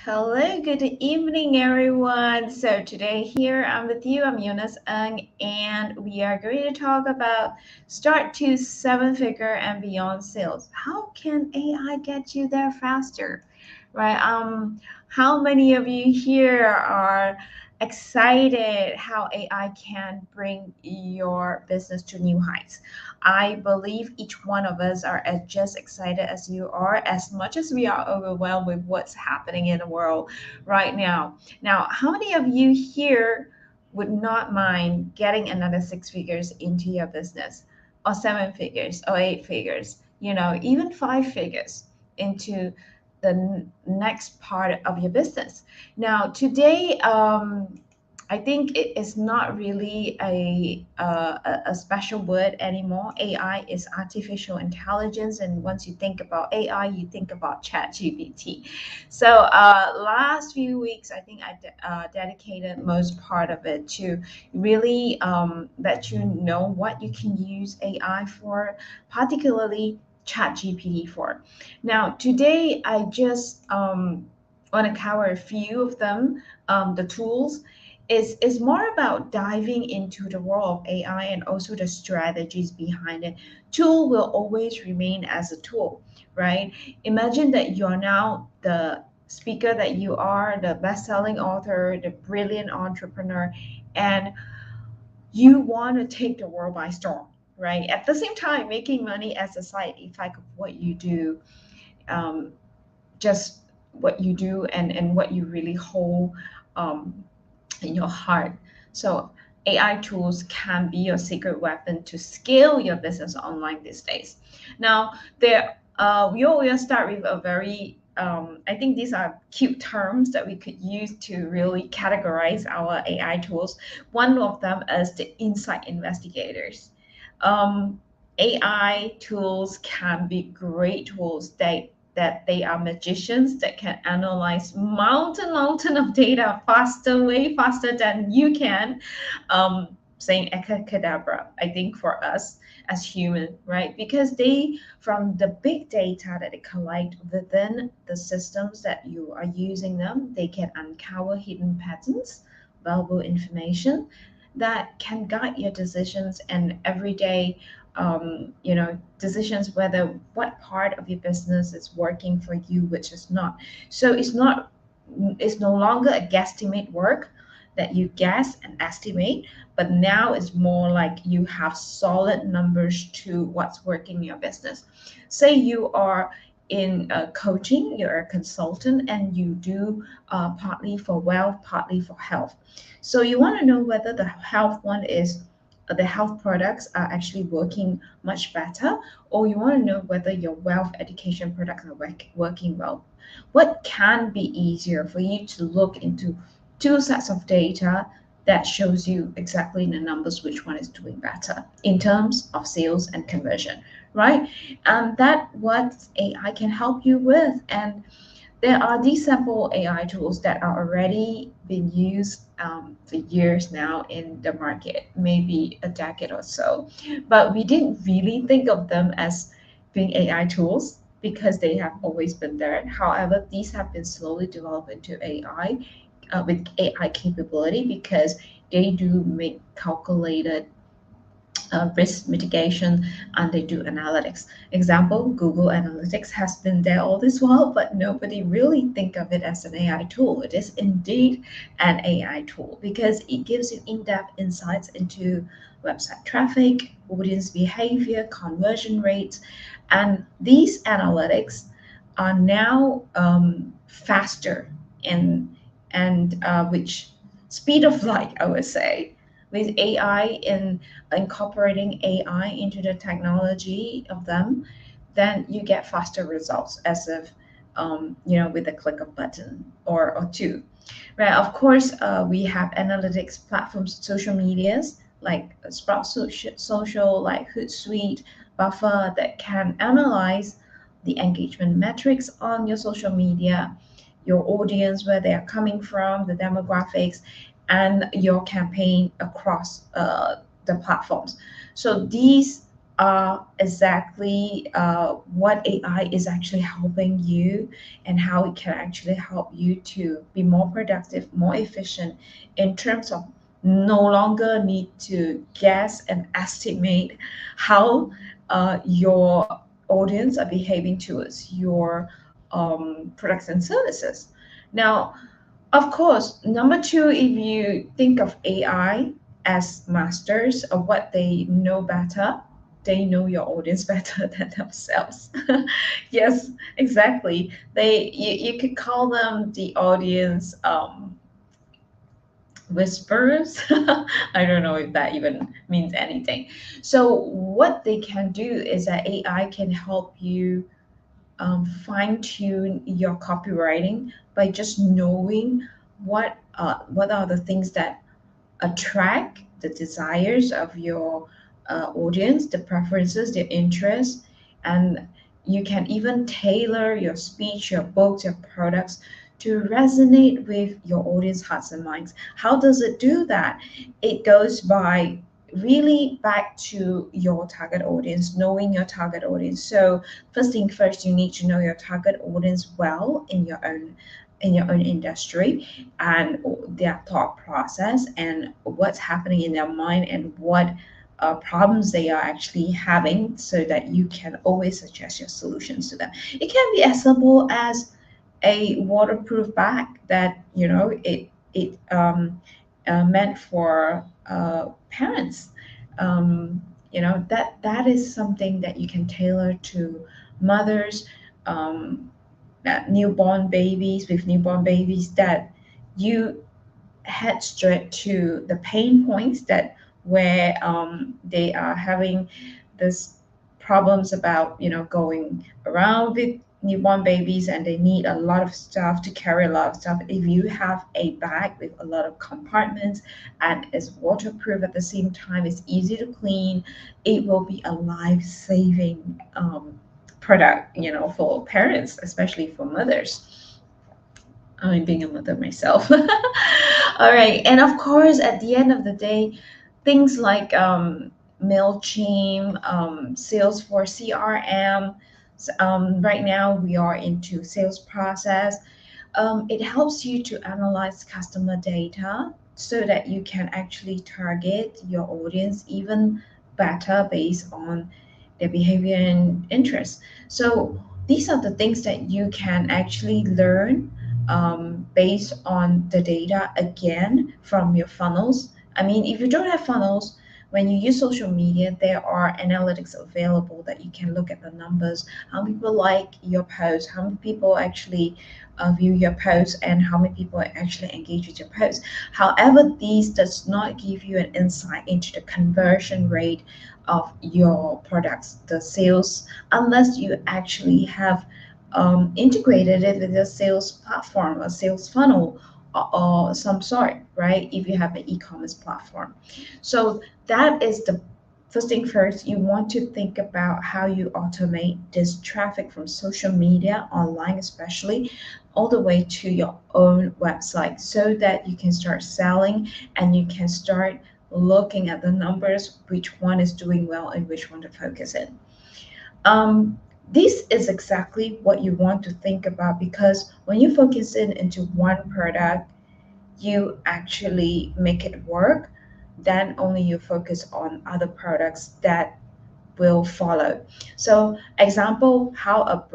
Hello, good evening, everyone. So today here I'm with you. I'm Eunice Ng, and we are going to talk about start to seven-figure and beyond sales. How can AI get you there faster, right? How many of you here are excited how AI can bring your business to new heights? I believe each one of us are as just excited as you are, as much as we are overwhelmed with what's happening in the world right now. Now, how many of you here would not mind getting another six figures into your business, or seven figures, or eight figures, even five figures into the next part of your business? Now, today, I think it is not really a special word anymore. AI is artificial intelligence, and once you think about AI, you think about ChatGPT. So last few weeks, I think I dedicated most part of it to really let you know what you can use AI for, particularly ChatGPT for. Now, today I just want to cover a few of them, the tools. Is more about diving into the world of AI and also the strategies behind it. Tool will always remain as a tool, right? Imagine that you're now the speaker that you are, the best-selling author, the brilliant entrepreneur, and you want to take the world by storm, right? At the same time, making money as a side effect of what you do, um, just what you do and what you really hold um, in your heart. So AI tools can be your secret weapon to scale your business online these days. Now, we always start with a very I think these are cute terms that we could use to really categorize our AI tools. One of them is the insight investigators. AI tools can be great tools that they are magicians that can analyze mountain of data faster, way faster than you can. Saying echacadabra, I think for us as human, right? Because they, from the big data that they collect within the systems that you are using them, they can uncover hidden patterns, valuable information that can guide your decisions and everyday decisions, whether what part of your business is working for you, which is not. So it's no longer a guesstimate work that you guess and estimate, but now it's more like you have solid numbers to what's working in your business. Say you are in coaching, you're a consultant, and you do partly for wealth, partly for health. So you want to know whether the health one is the health products are actually working much better, or you want to know whether your wealth education products are working well. What can be easier for you to look into two sets of data that shows you exactly in the numbers which one is doing better in terms of sales and conversion, right? And that what AI can help you with. And there are these sample AI tools that are already being used for years now in the market, maybe a decade or so. But we didn't really think of them as being AI tools because they have always been there. However, these have been slowly developed into AI with AI capability because they do make calculated risk mitigation, and they do analytics. Example, Google Analytics has been there all this while, but nobody really think of it as an AI tool. It is indeed an AI tool because it gives you in-depth insights into website traffic, audience behavior, conversion rates, and these analytics are now faster and which speed of light, I would say, with AI in incorporating AI into the technology of them, then you get faster results as if with a click of button or two. Right. Of course, we have analytics platforms, social medias like Sprout Social, like Hootsuite, Buffer that can analyze the engagement metrics on your social media, your audience, where they are coming from, the demographics, and your campaign across the platforms. So these are exactly what AI is actually helping you, and how it can actually help you to be more productive, more efficient, in terms of no longer need to guess and estimate how your audience are behaving towards your products and services. Now, of course, number two, if you think of AI as masters of what they know better, they know your audience better than themselves. Yes, exactly. You could call them the audience whisperers. I don't know if that even means anything. So what they can do is that AI can help you fine tune your copywriting by just knowing what are the things that attract the desires of your audience, the preferences, their interests, and you can even tailor your speech, your books, your products to resonate with your audience hearts and minds. How does it do that? It goes by really back to your target audience, knowing your target audience. So first thing first, you need to know your target audience well in your own industry, and their thought process, and what's happening in their mind, and what problems they are actually having, so that you can always suggest your solutions to them. It can be as simple as a waterproof bag that it meant for parents. That is something that you can tailor to mothers, um, newborn babies, that you head straight to the pain points, that where they are having this problems about going around with newborn babies, and they need a lot of stuff to carry, a lot of stuff. If you have a bag with a lot of compartments and is waterproof at the same time, it's easy to clean, it will be a life-saving product, for parents, especially for mothers. I'm being a mother myself. All right. And of course, at the end of the day, things like MailChimp, Salesforce, CRM, right now we are into sales process. It helps you to analyze customer data so that you can actually target your audience even better based on their behavior and interests. So these are the things that you can actually learn based on the data, again, from your funnels. I mean, if you don't have funnels, when you use social media, there are analytics available that you can look at the numbers, how many people like your post, how many people actually view your post, and how many people actually engage with your post. However, these does not give you an insight into the conversion rate of your products, the sales, unless you actually have integrated it with a sales platform, a sales funnel, or some sort, right? If you have an e-commerce platform. So that is the first thing first. You want to think about how you automate this traffic from social media, online especially, all the way to your own website, so that you can start selling, and you can start looking at the numbers, which one is doing well and which one to focus in. This is exactly what you want to think about, because when you focus in into one product, you actually make it work. Then only you focus on other products that will follow. So example, how a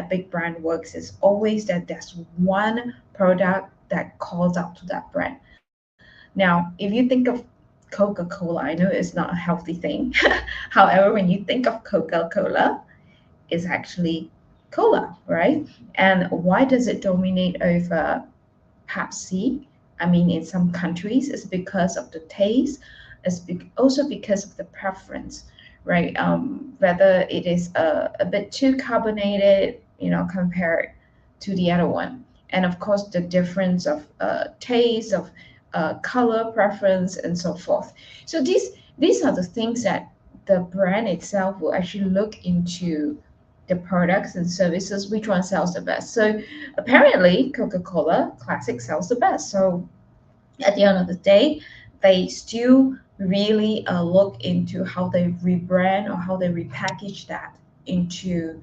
big brand works is always that there's one product that calls out to that brand. Now, if you think of Coca-Cola, I know it's not a healthy thing. However, when you think of Coca-Cola, is actually cola, right? And why does it dominate over Pepsi? I mean, in some countries, it's because of the taste. It's also because of the preference, right? Whether it is a bit too carbonated, compared to the other one. And of course, the difference of taste, of color preference, and so forth. So these are the things that the brand itself will actually look into the products and services, which one sells the best. So apparently Coca-Cola Classic sells the best. So at the end of the day, they still really look into how they rebrand or how they repackage that into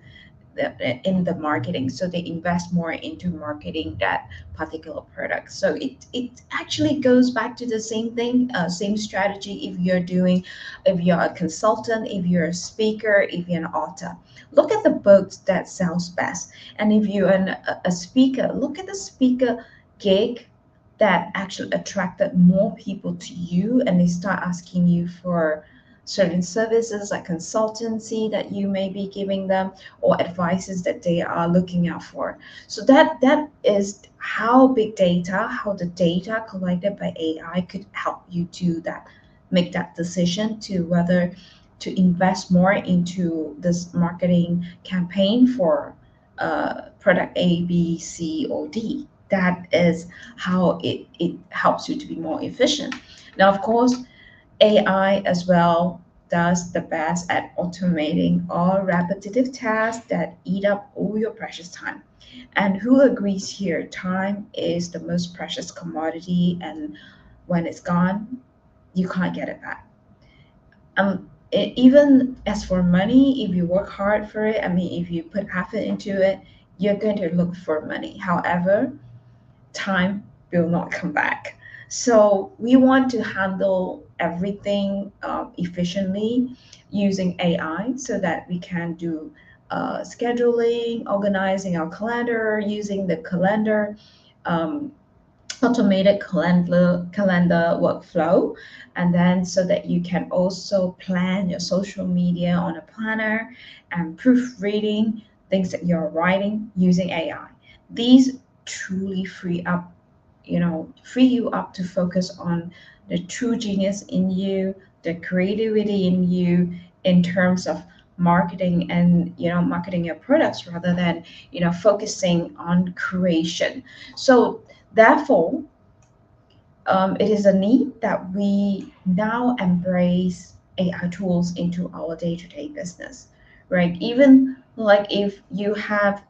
in the marketing. So they invest more into marketing that particular product. So it actually goes back to the same thing, same strategy. If you're a consultant, if you're a speaker, if you're an author, look at the books that sells best. And if you're a speaker, look at the speaker gig that actually attracted more people to you, and they start asking you for certain services like consultancy that you may be giving them, or advices that they are looking out for. So that is how big data, how the data collected by AI could help you do that, make that decision to whether to invest more into this marketing campaign for product A, B, C, or D. That is how it helps you to be more efficient. Now, of course, AI as well does the best at automating all repetitive tasks that eat up all your precious time. And who agrees here? Time is the most precious commodity, and when it's gone, you can't get it back. Even as for money, if you work hard for it, I mean, if you put effort into it, you're going to look for money. However, time will not come back. So we want to handle everything efficiently using AI so that we can do scheduling, organizing our calendar, using the calendar, um, automated calendar workflow, and then so that you can also plan your social media on a planner and proofreading things that you're writing using AI. These truly free you up to focus on the true genius in you, the creativity in you, in terms of marketing and marketing your products rather than focusing on creation. So therefore, it is a need that we now embrace AI tools into our day-to-day business, right? Even like if you have,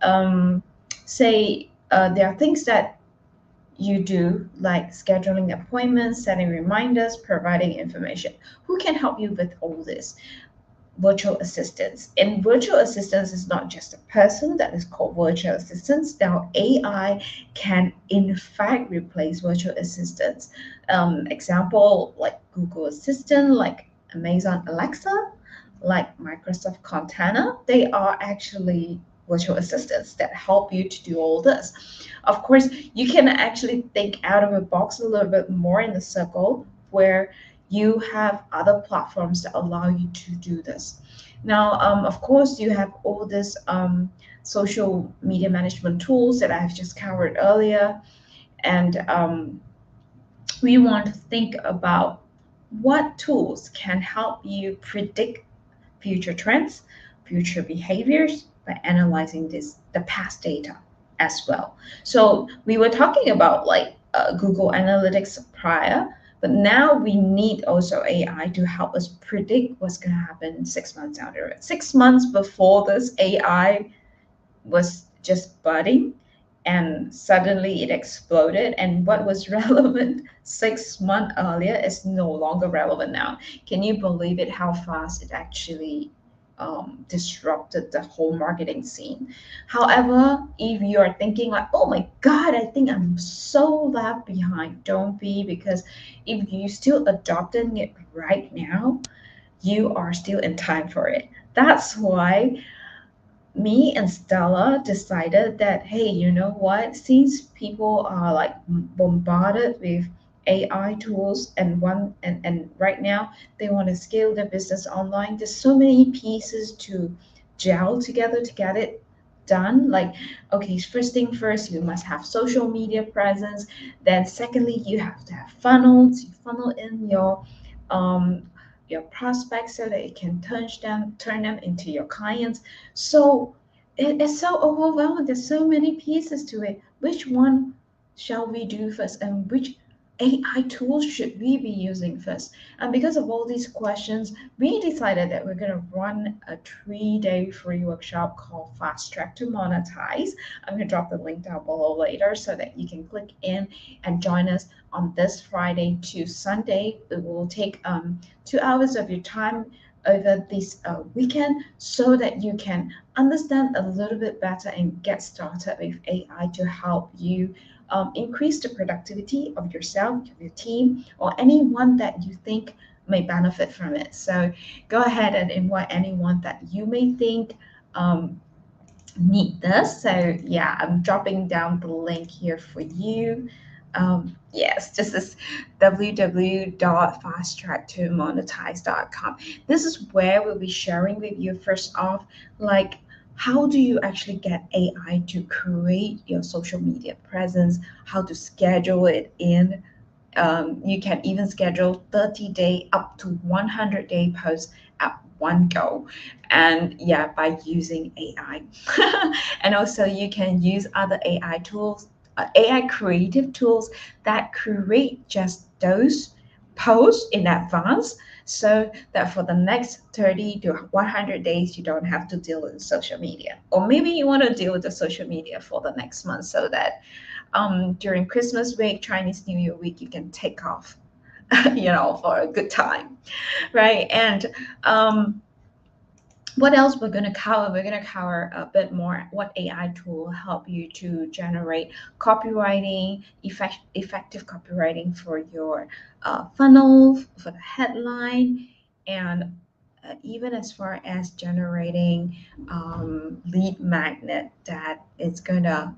say, there are things that you do, like scheduling appointments, setting reminders, providing information. Who can help you with all this? Virtual assistants. And virtual assistants is not just a person that is called virtual assistants. Now, AI can in fact replace virtual assistants. Example like Google Assistant, like Amazon Alexa, like Microsoft Cortana. They are actually virtual assistants that help you to do all this. Of course, you can actually think out of the box a little bit more in the circle where you have other platforms that allow you to do this. Now, of course, you have all this social media management tools that I've just covered earlier, and we want to think about what tools can help you predict future trends, future behaviors by analyzing the past data as well. So we were talking about like Google Analytics prior, but now we need also AI to help us predict what's going to happen 6 months down the road. 6 months before this, AI was just budding and suddenly it exploded, and what was relevant 6 months earlier is no longer relevant now. Can you believe it, how fast it actually disrupted the whole marketing scene? However, if you are thinking like, oh my god, I think I'm so left behind, don't be, because if you still adopting it right now, you are still in time for it. That's why me and Stella decided that, hey, you know what? Since people are like bombarded with AI tools and right now they want to scale their business online, there's so many pieces to gel together to get it done. Like, okay, first thing first, you must have social media presence. Then secondly, you have to have funnels. You funnel in um your prospects so that it can turn them into your clients. So it's so overwhelming. There's so many pieces to it. Which one shall we do first, and which AI tools should we be using first? And because of all these questions, we decided that we're going to run a 3-day free workshop called Fast Track to Monetize. I'm going to drop the link down below later so that you can click in and join us on this Friday to Sunday. It will take 2 hours of your time over this weekend so that you can understand a little bit better and get started with AI to help you increase the productivity of yourself, of your team, or anyone that you think may benefit from it. So go ahead and invite anyone that you may think need this. So yeah, I'm dropping down the link here for you. Yes, this is www.fasttracktomonetize.com. This is where we'll be sharing with you first off, like how do you actually get AI to create your social media presence, how to schedule it in. You can even schedule 30-day up to 100-day posts at one go, and yeah, by using AI. And also you can use other AI tools, AI creative tools that create just those posts in advance so that for the next 30 to 100 days you don't have to deal with social media, or maybe you want to deal with the social media for the next month so that during Christmas week, Chinese New Year week, you can take off, for a good time, right? And what else we're going to cover? We're going to cover a bit more what AI tool help you to generate copywriting, effective copywriting for your funnel, for the headline, and even as far as generating lead magnet that is going to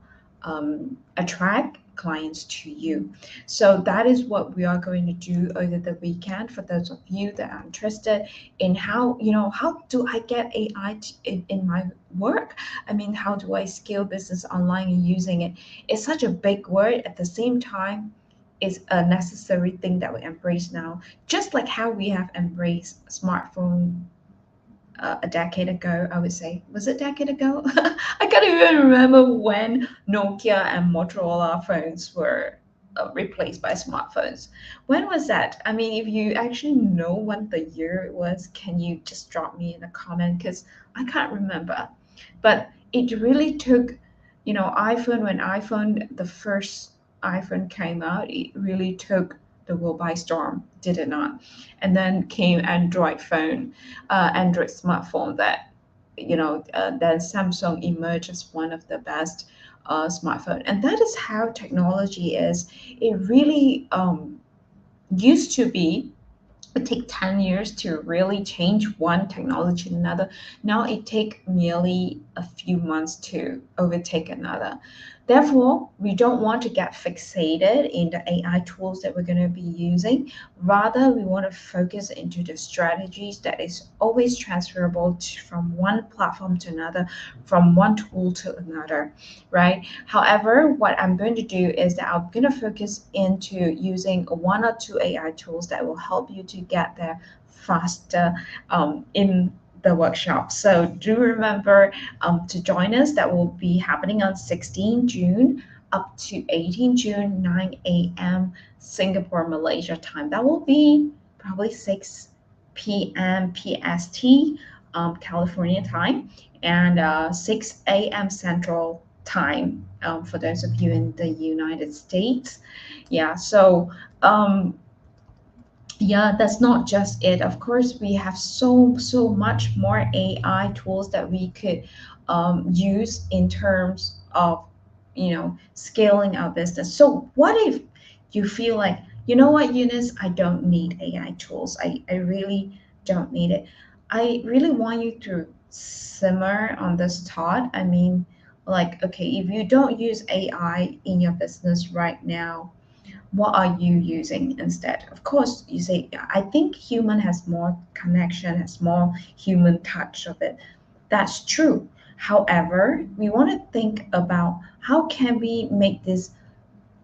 attract clients to you. So that is what we are going to do over the weekend for those of you that are interested in how do I get AI in my work? I mean, how do I scale business online and using it? It's such a big word. At the same time, it's a necessary thing that we embrace now, just like how we have embraced smartphone a decade ago. I would say, was it a decade ago? I can't even remember when Nokia and Motorola phones were replaced by smartphones. When was that? I mean, if you actually know when the year it was, can you just drop me in a comment? Because I can't remember. But it really took, the first iPhone came out, it really took the world by storm, did it not? And then came Android smartphone that, then Samsung emerged as one of the best smartphone. And that is how technology is. It really used to be, it take 10 years to really change one technology to another. Now it take merely a few months to overtake another. Therefore, we don't want to get fixated in the AI tools that we're going to be using. Rather, we want to focus into the strategies that is always transferable from one platform to another, from one tool to another, right? However, what I'm going to do is that I'm going to focus into using one or two AI tools that will help you to get there faster in the workshop. So do remember to join us. That will be happening on 16 June up to 18 June, 9 a.m. Singapore, Malaysia time. That will be probably 6 p.m. PST, California time, and 6 a.m. Central time for those of you in the United States. Yeah, so yeah, that's not just it. Of course, we have so much more AI tools that we could use in terms of scaling our business. So what if you feel like, you know what, Eunice, I don't need AI tools. I really don't need it. I really want you to simmer on this thought. I mean, like, okay, if you don't use AI in your business right now, what are you using instead? Of course, you say, I think human has more connection, has more human touch of it. That's true. However, we want to think about how can we make this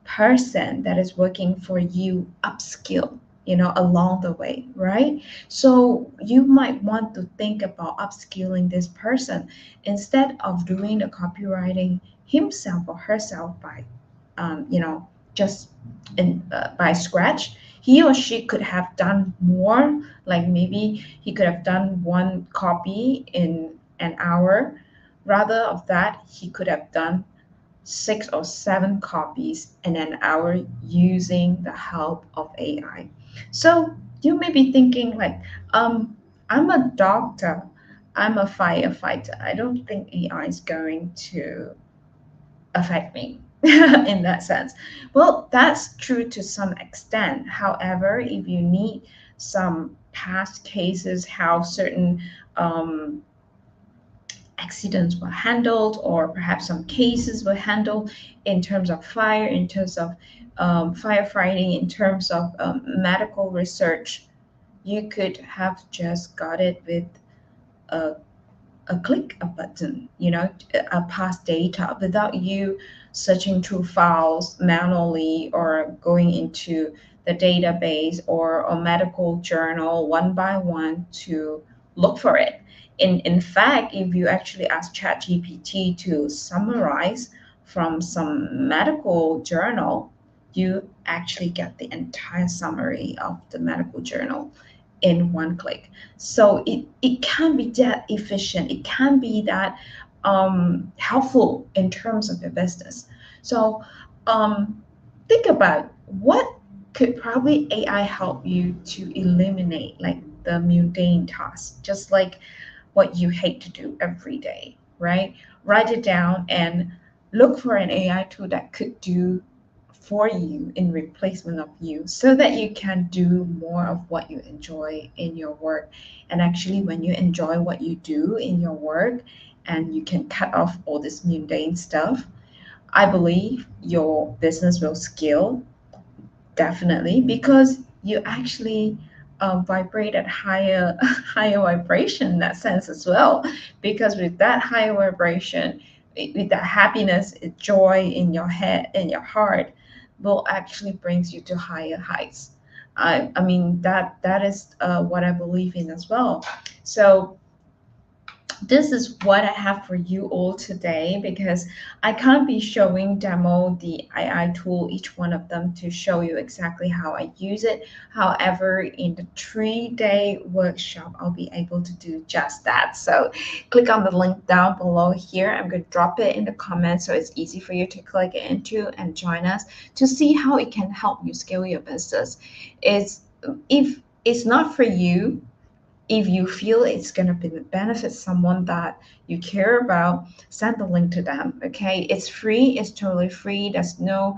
person that is working for you upskill, along the way, right? So you might want to think about upskilling this person instead of doing the copywriting himself or herself by just by scratch, he or she could have done more. Like maybe he could have done one copy in an hour. Rather of that, he could have done 6 or 7 copies in an hour using the help of AI. So you may be thinking like, I'm a doctor, I'm a firefighter. I don't think AI is going to affect me in that sense. Well, that's true to some extent. However, if you need some past cases, how certain um, accidents were handled, or perhaps some cases were handled in terms of fire, in terms of firefighting, in terms of medical research, you could have just got it with a click a button, a past data without you searching through files manually or going into the database or a medical journal one by one to look for it. In fact, if you actually ask ChatGPT to summarize from some medical journal, you actually get the entire summary of the medical journal in one click. So it can be that efficient. It can be that helpful in terms of your business. So um, think about what could probably AI help you to eliminate, like the mundane tasks, just like what you hate to do every day, right? Write it down and look for an AI tool that could do for you in replacement of you, so that you can do more of what you enjoy in your work. And actually, when you enjoy what you do in your work and you can cut off all this mundane stuff, I believe your business will scale, definitely, because you actually vibrate at higher higher vibration in that sense as well. Because with that higher vibration, with that happiness, joy in your head, in your heart, will actually brings you to higher heights. I mean that is what I believe in as well. So this is what I have for you all today, because I can't be showing demo the AI tool, each one of them, to show you exactly how I use it. However, in the 3-day workshop, I'll be able to do just that. So click on the link down below here. I'm going to drop it in the comments so it's easy for you to click into and join us to see how it can help you scale your business. Is if it's not for you, if you feel it's going to benefit someone that you care about, send the link to them. Okay, it's free, it's totally free. There's no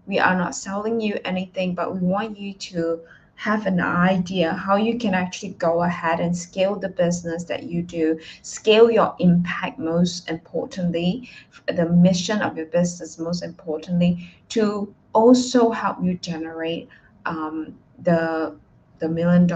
we are not selling you anything, but we want you to have an idea how you can actually go ahead and scale the business that you do, scale your impact, most importantly, the mission of your business, most importantly, to also help you generate the $1 million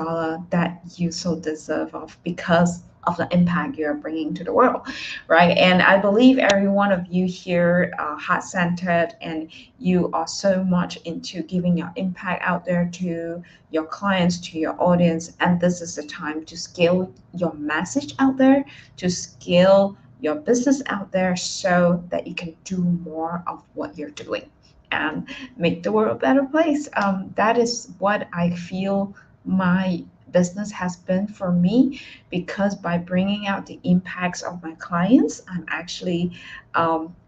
that you so deserve of, because of the impact you're bringing to the world, right? And I believe every one of you here are heart-centered, and you are so much into giving your impact out there to your clients, to your audience. And this is the time to scale your message out there, to scale your business out there, so that you can do more of what you're doing and make the world a better place. That is what I feel my business has been for me, because by bringing out the impacts of my clients, I'm actually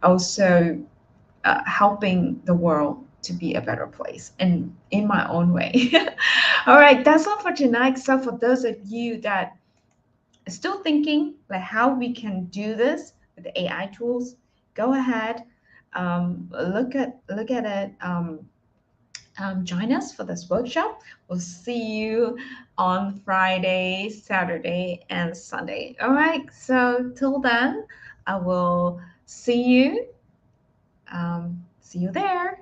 also helping the world to be a better place, and in my own way. All right, that's all for tonight. So for those of you that are still thinking like how we can do this with the AI tools, go ahead, look at it. Join us for this workshop. We'll see you on Friday, Saturday, and Sunday. All right. So till then, I will see you. See you there.